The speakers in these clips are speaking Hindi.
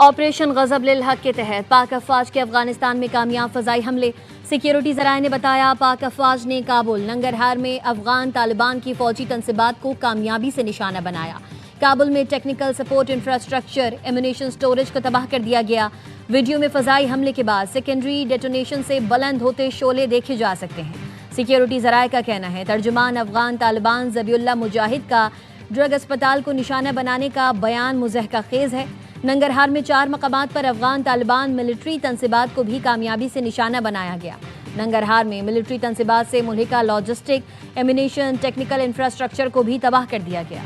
ऑपरेशन गजब लिल हक के तहत पाक अफवाज के अफगानिस्तान में कामयाब फजाई हमले। सिक्योरिटी जराये ने बताया पाक अफवाज ने काबुल नंगरहार में अफगान तालिबान की फौजी तनसीबात को कामयाबी से निशाना बनाया। काबुल में technical support infrastructure ammunition storage को तबाह कर दिया गया। वीडियो में फजाई हमले के बाद सेकेंडरी डेटोनेशन से बुलंद होते शोले देखे जा सकते हैं। सिक्योरिटी जराये का कहना है तर्जुमान अफगान तालिबान ज़बीउल्लाह मुजाहिद का ड्रग अस्पताल को निशाना बनाने का बयान मुज़हका खेज है। नंगरहार में 4 मकामात पर अफगान तालिबान मिलिट्री तनसीबात को भी कामयाबी से निशाना बनाया गया। नंगरहार में मिलिट्री तनसीबात से मुल्हिका लॉजिस्टिक एम्यूनेशन टेक्निकल इंफ्रास्ट्रक्चर को भी तबाह कर दिया गया।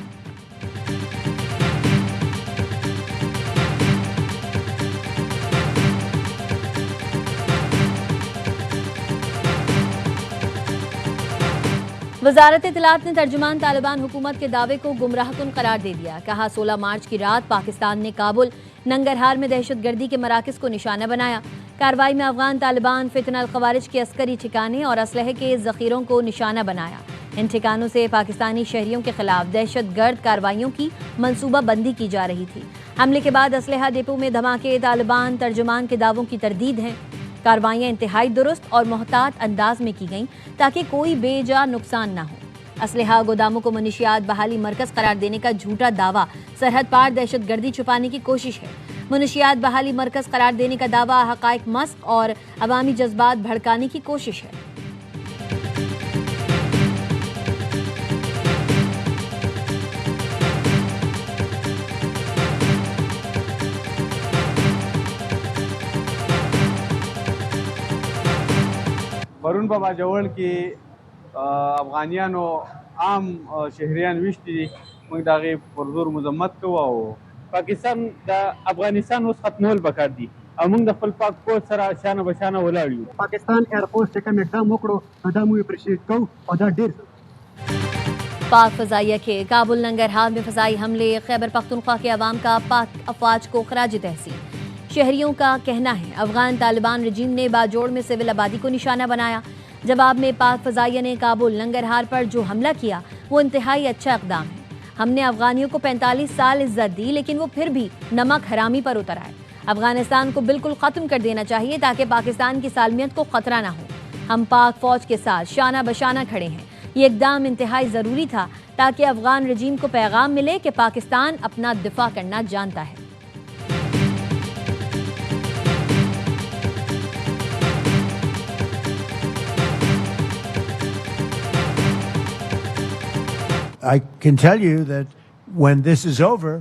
वजारत इत्तलात ने तर्जुमान तालिबान हुकूमत के दावे को गुमराहकुन करार दे दिया। कहा 16 मार्च की रात पाकिस्तान ने काबुल नंगरहार में दहशतगर्दी के मराकज़ को निशाना बनाया। कार्रवाई में अफगान तालिबान फितनल खवारिज के अस्करी ठिकाने और असलहे के ज़ख़ीरों को निशाना बनाया। इन ठिकानों से पाकिस्तानी शहरियों के खिलाफ दहशतगर्द कार्रवाइयों की मनसूबा बंदी की जा रही थी। हमले के बाद असलहा डिपो में धमाके तालिबान तर्जुमान के दावों की तरदीद हैं। कार्रवाइयाँ इंतहाई दुरुस्त और मोहतात अंदाज में की गईं ताकि कोई बेजा नुकसान न हो। असलहा गोदामों को मनशियात बहाली मरकज करार देने का झूठा दावा सरहद पार दहशतगर्दी छुपाने की कोशिश है। मनशियात बहाली मरकज करार देने का दावा हकायक मस्क और अवामी जज्बात भड़काने की कोशिश है। वरुण बाबा जवळ की अफगानियानो आम शहरियान विश्ती मग दागे परजोर मजम्मत कोवाओ पाकिस्तान दा अफगानिस्तान उस खत्मोल बकार दी अमंग द पाक को सरा शाना बशाना वलाड़ियो पाकिस्तान एयरफोर्स से कम एकदम मोकड़ो अदामु अप्रिशिएट को और ढेर पाक फजाइया के काबुल नंगरहार में फजाई हमले खैबर पख्तूनख्वा के अवाम का पाक अफवाज को खराज तहसीन। शहरियों का कहना है अफगान तालिबान रजीम ने बाजोड़ में सिविल आबादी को निशाना बनाया। जवाब में पाक फजाइया ने काबुल नंगरहार पर जो हमला किया वो इंतहाई अच्छा इक़दाम है। हमने अफगानियों को 45 साल इज्जत दी लेकिन वो फिर भी नमक हरामी पर उतर आए। अफगानिस्तान को बिल्कुल ख़त्म कर देना चाहिए ताकि पाकिस्तान की सालमियत को ख़तरा ना हो। हम पाक फ़ौज के साथ शाना बशाना खड़े हैं। ये इक़दाम इंतहाई ज़रूरी था ताकि अफगान रजीम को पैगाम मिले कि पाकिस्तान अपना दिफा करना जानता है। I can tell you that when this is over,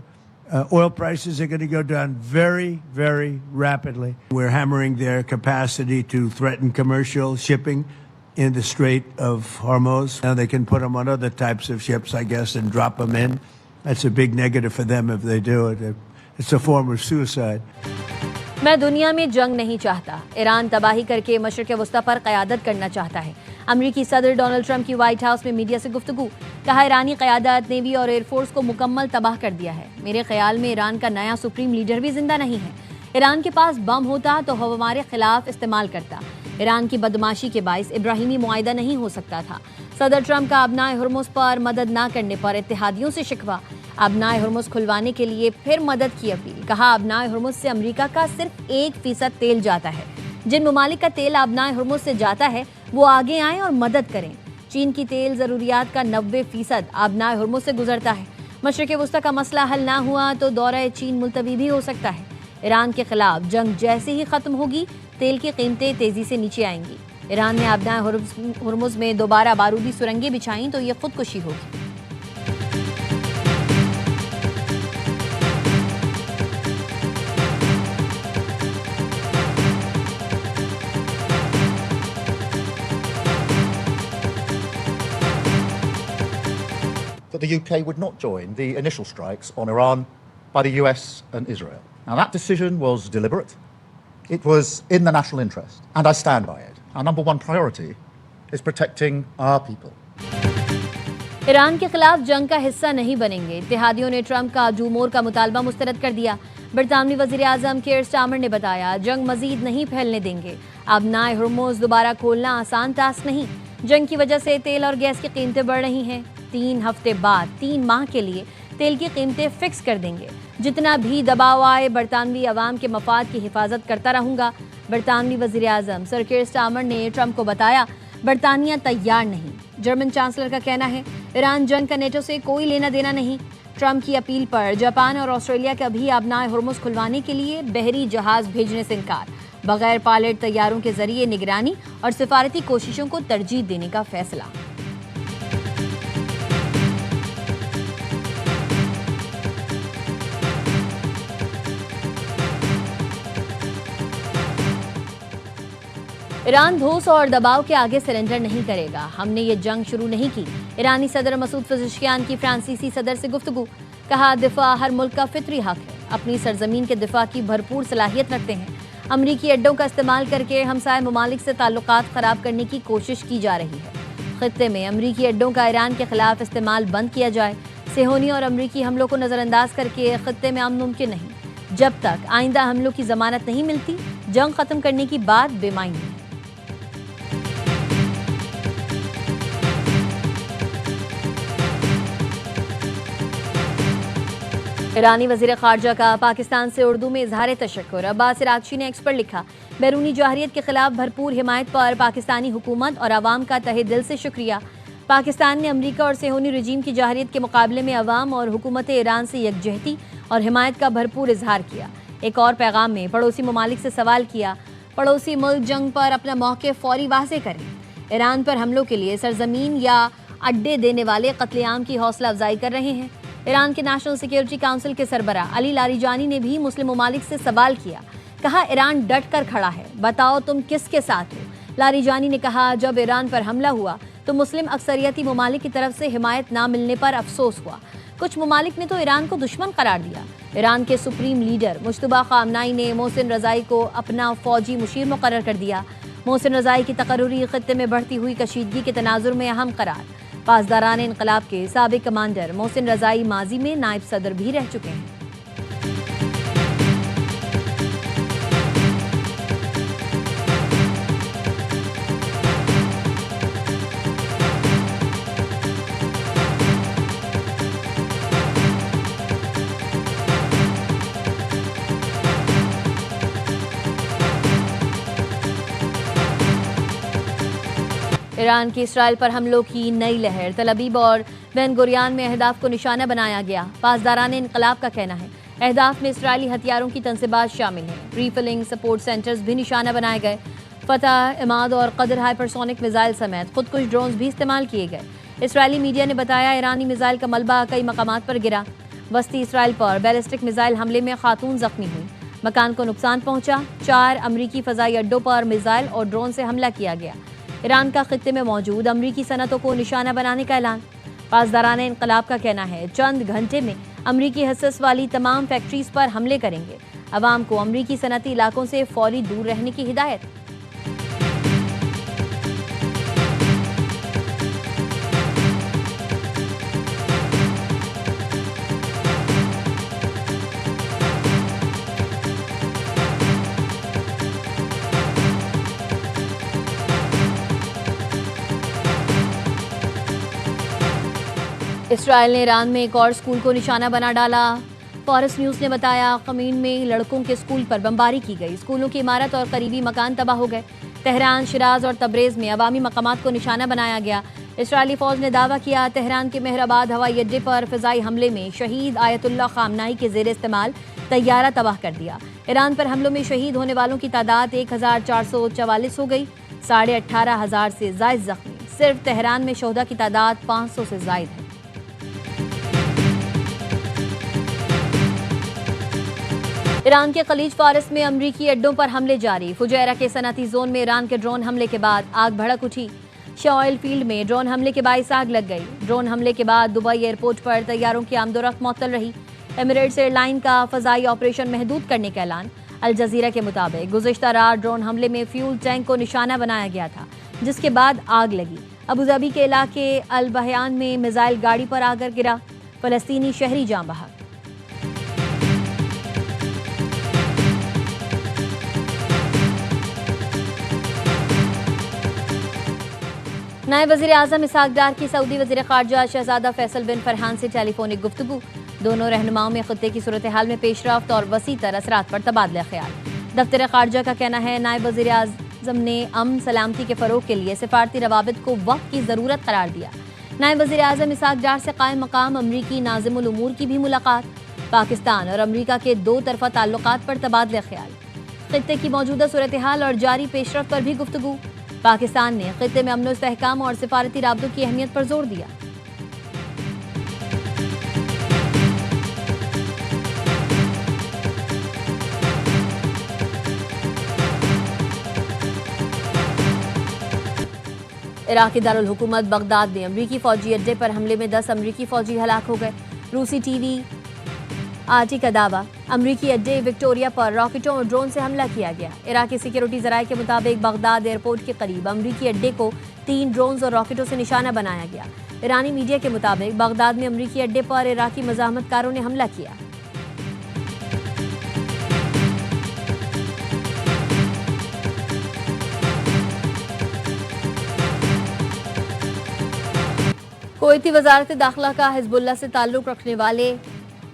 oil prices are going to go down very, very rapidly. We're hammering their capacity to threaten commercial shipping in the Strait of Hormuz. Now they can put them on other types of ships, I guess, and drop them in. That's a big negative for them if they do it. It's a form of suicide. मैं दुनिया में जंग नहीं चाहता। ईरान तबाही करके मशरिक़ वस्ता पर क़यादत करना चाहता है। अमरीकी सदर डोनाल्ड ट्रंप की व्हाइट हाउस में मीडिया से गुफ्तगू। कहा ईरानी क़यादत नेवी और एयरफोर्स को मुकम्मल तबाह कर दिया है। मेरे ख्याल में ईरान का नया सुप्रीम लीडर भी जिंदा नहीं है। ईरान के पास बम होता तो वो हमारे खिलाफ इस्तेमाल करता। ईरान की बदमाशी के बाइस इब्राहिमी मुआहिदा नहीं हो सकता था। सदर ट्रंप का अबनाए हुर्मुज़ पर मदद न करने पर इत्तेहादियों से शिकवा। अबनाए हुर्मुज़ खुलवाने के लिए फिर मदद की अपील। कहा अबनाए हुर्मुज़ से अमेरिका का सिर्फ 1% तेल जाता है। जिन ममालिक का तेल अबनाए हुर्मुज़ से जाता है वो आगे आएँ और मदद करें। चीन की तेल ज़रूरियात का 90% अबनाए हुर्मुज़ से गुजरता है। मशरिक़ वस्ता का मसला हल ना हुआ तो दौरा चीन मुलतवी भी हो सकता है। ईरान के खिलाफ जंग जैसे ही ख़त्म होगी तेल की कीमतें तेज़ी से नीचे आएंगी। ईरान ने अबनाए हुर्मुज़ में दोबारा बारूदी सुरंगें बिछाईं तो ये खुदकुशी होगी। That the UK would not join the initial strikes on Iran by the US and Israel. Now that decision was deliberate. It was in the national interest, and I stand by it. Our number one priority is protecting our people. Iran के खिलाफ जंग का हिस्सा नहीं बनेंगे। इत्तेहादियों ने ट्रंप का जूमोर का मुतालबा मुस्तरद कर दिया। बरतानवी वज़ीर आज़म कीर स्टारमर ने बताया जंग मजीद नहीं फैलने देंगे। अबनाए हुर्मुज़ दोबारा खोलना आसान टास्क नहीं। जंग की वजह से तेल और गैस की कीमतें बढ़ रही हैं। 3 हफ्ते बाद 3 माह के लिए तेल की कीमतें फिक्स कर देंगे। जितना भी दबाव आए बरतानवी अवाम के मफाद की हिफाजत करता रहूंगा। बरतानवी वजीर आजम सर कीर स्टारमर ने ट्रंप को बताया, बरतानिया तैयार नहीं। जर्मन चांसलर का कहना है, ईरान जंग का नेटो से कोई लेना देना नहीं। ट्रंप की अपील पर जापान और ऑस्ट्रेलिया का भी आबनाए हुर्मुज़ खुलवाने के लिए बहरी जहाज भेजने से इनकार। बगैर पायलट तैयारों के जरिए निगरानी और सिफारती कोशिशों को तरजीह देने का फैसला। ईरान धूस और दबाव के आगे सरेंडर नहीं करेगा। हमने ये जंग शुरू नहीं की। ईरानी सदर मसूद पेज़ेश्कियान की फ्रांसीसी सदर से गुफ्तगू। कहा, दिफा हर मुल्क का फितरी हक है। अपनी सरजमीन के दिफा की भरपूर सलाहियत रखते हैं। अमरीकी अड्डों का इस्तेमाल करके हमसाय ममालिक से ताल्लुकात खराब करने की कोशिश की जा रही है। खित्ते में अमरीकी अड्डों का ईरान के खिलाफ इस्तेमाल बंद किया जाए। सेहोनी और अमरीकी हमलों को नजरअंदाज करके खित्ते में अमन मुमकिन नहीं। जब तक आइंदा हमलों की जमानत नहीं मिलती, जंग खत्म करने की बात बेमानी है। ईरानी वज़ीर ख़ारजा का पाकिस्तान से उर्दू में इजहार तशक्कुर। अब्बास इराक़ची ने एक्स पर लिखा, बैरूनी जवाहरियत के खिलाफ भरपूर हिमायत पर पाकिस्तानी हुकूमत और आवाम का तहे दिल से शुक्रिया। पाकिस्तान ने अमरीका और सेहोनी रजीम की जवाहरियत के मुकाबले में अवाम और हुकूमत ईरान से यकजहती और हिमायत का भरपूर इजहार किया। एक और पैगाम में पड़ोसी ममालिक से सवाल किया, पड़ोसी मुल्क जंग पर अपना मौक़िफ़ फ़ौरी वाज़ेह करें। ईरान पर हमलों के लिए सरजमीन या अड्डे देने वाले कत्लेआम की हौसला अफजाई कर रहे हैं। ईरान के नेशनल सिक्योरिटी काउंसिल के सरबराह अली लारीजानी ने भी मुस्लिम ममालिक से सवाल किया। कहा, ईरान डट कर खड़ा है, बताओ तुम किसके साथ हो। लारीजानी ने कहा, जब ईरान पर हमला हुआ तो मुस्लिम अक्सरियती ममालिक की तरफ से हिमायत ना मिलने पर अफसोस हुआ। कुछ ममालिक ने तो ईरान को दुश्मन करार दिया। ईरान के सुप्रीम लीडर मुश्तबा खामनाई ने मोहसिन रज़ाई को अपना फौजी मुशीर मुकर्रर कर दिया। मोहसिन रज़ाई की तकर्रुरी खित्ते में बढ़ती हुई कशीदगी के तनाजुर में अहम करार। पासदारान इनकलाब के साबिक कमांडर मोहसिन रज़ाई माजी में नायब सदर भी रह चुके हैं। ईरान की इसराइल पर हमलों की नई लहर। तल अबीब और बेन गुरियान में अहदाफ को निशाना बनाया गया। पासदारान इनकलाब का कहना है, अहदाफ में इसराइली हथियारों की तनसीबात शामिल हैं। रीफिलिंग सपोर्ट सेंटर्स भी निशाना बनाए गए। फतह, इमाद और कदर हाइपरसोनिक मिसाइल समेत खुदकुश ड्रोन्स भी इस्तेमाल किए गए। इसराइली मीडिया ने बताया, ईरानी मिसाइल का मलबा कई मकामात पर गिरा। वस्ती इसराइल पर बैलिस्टिक मिसाइल हमले में खातून जख्मी हुई। मकान को नुकसान पहुंचा। 4 अमरीकी फजाई अड्डों पर मिसाइल और ड्रोन से हमला किया गया। ईरान का खित्ते में मौजूद अमरीकी सनतों को निशाना बनाने का ऐलान। पासदारान इनकलाब का कहना है, चंद घंटे में अमरीकी हसस वाली तमाम फैक्ट्रीज पर हमले करेंगे। अवाम को अमरीकी सनती इलाकों से फौरी दूर रहने की हिदायत। इसराइल ने ईरान में एक और स्कूल को निशाना बना डाला। फॉरेस्ट न्यूज़ ने बताया, क़मीन में लड़कों के स्कूल पर बमबारी की गई। स्कूलों की इमारत और करीबी मकान तबाह हो गए। तेहरान, शिराज और तब्रेज़ में अवामी मकामात को निशाना बनाया गया। इसराइली फ़ौज ने दावा किया, तेहरान के मेहराबाद हवाई अड्डे पर फ़िज़ाई हमले में शहीद आयतुल्लाह खामनाई के ज़ेर इस्तेमाल तैयारा तबाह कर दिया। ईरान पर हमलों में शहीद होने वालों की तादाद 1444 हो गई। 18,500 से ज़ायद जख्मी। सिर्फ तेहरान में शोहदा की तादाद 500 से ज़ायद है। ईरान के खलीज फारिस में अमरीकी अड्डों पर हमले जारी। फुजैरा के सनती जोन में ईरान के ड्रोन हमले के बाद आग भड़क उठी। शाह ऑयल फील्ड में ड्रोन हमले के बाइस आग लग गई। ड्रोन हमले के बाद दुबई एयरपोर्ट पर तैयारों की आमदोरफ्त मुअत्तल रही। एमिरेट्स एयरलाइन का फ़ज़ाई ऑपरेशन महदूद करने का ऐलान। अल जज़ीरा के मुताबिक गुज़िश्ता रात ड्रोन हमले में फ्यूल टैंक को निशाना बनाया गया था, जिसके बाद आग लगी। अबूधाबी के इलाके अल बहयान में मिसाइल गाड़ी पर आकर गिरा। फ़लस्तीनी शहरी जाँ बहक। नायब वज़ीर आज़म इसहाक डार की सऊदी वज़ीर ख़ारजा शहज़ादा फैसल बिन फरहान से टेलीफोनिक गुफ्तगू। दोनों रहनुमाओं में खत्ते की सूरत हाल में पेशरफ्त और वसी तर असरात पर तबादला ख्याल। दफ्तर खारजा का कहना है नायब वज़ीर आज़म ने अमन सलामती के फ़रोग के लिए सिफारती रवाबित को वक्त की ज़रूरत करार दिया। नायब वज़ीर आज़म इसहाक डार से कायम मकाम अमरीकी नाज़िमुल उमूर की भी मुलाकात। पाकिस्तान और अमरीका के दो तरफा ताल्लुकात पर तबादला ख्याल। खित्ते की मौजूदा सूरत हाल और जारी पेशरफ्त पर भी गुफ्तगू। पाकिस्तान ने खित्ते में अमन इस्तेहकाम और सिफारती राबतों की अहमियत पर जोर दिया। इराक़ी दारुल हुकूमत बगदाद में अमरीकी फौजी अड्डे पर हमले में 10 अमरीकी फौजी हलाक हो गए। रूसी टीवी आरटी का दावा, अमरीकी अड्डे विक्टोरिया पर रॉकेटों और ड्रोन से हमला किया गया। इराकी सिक्योरिटी ज़राए के मुताबिक बगदाद एयरपोर्ट के करीब अमरीकी अड्डे को 3 ड्रोन्स और रॉकेटों से निशाना बनाया गया। ईरानी मीडिया के मुताबिक बगदाद में अमरीकी अड्डे पर इराकी मज़ाहमतकारों ने हमला किया। कुवैती वजारत दाखिला का हिजबुल्लाह से ताल्लुक़ रखने वाले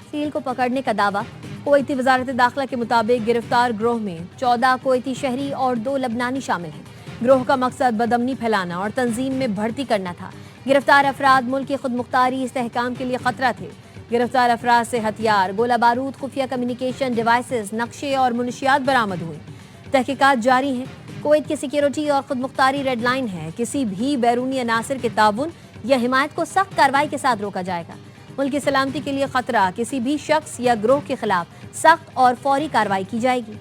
सील को पकड़ने का दावा। कुवैती वजारत दाखिला के मुताबिक गिरफ्तार गिरोह में 14 कुवैती शहरी और 2 लबनानी शामिल हैं। गिरोह का मकसद बदअमनी फैलाना और तंजीम में भर्ती करना था। गिरफ्तार अफराद मुल्क की खुद मुख्तारी इस्तेहकाम के लिए खतरा थे। गिरफ्तार अफराद से हथियार, गोला बारूद, खुफिया कम्युनिकेशन डिवाइसेस, नक्शे और मुनशियात बरामद हुए। तहकीकात जारी हैं। कुवैत की सिक्योरिटी और खुद मुख्तारी रेड लाइन है, किसी भी बैरूनी अनासर के ताउन या हिमायत को सख्त कार्रवाई के साथ रोका जाएगा। मुल्क की सलामती के लिए खतरा, किसी भी शख्स या ग्रोह के खिलाफ सख्त और फौरी कार्रवाई की जाएगी।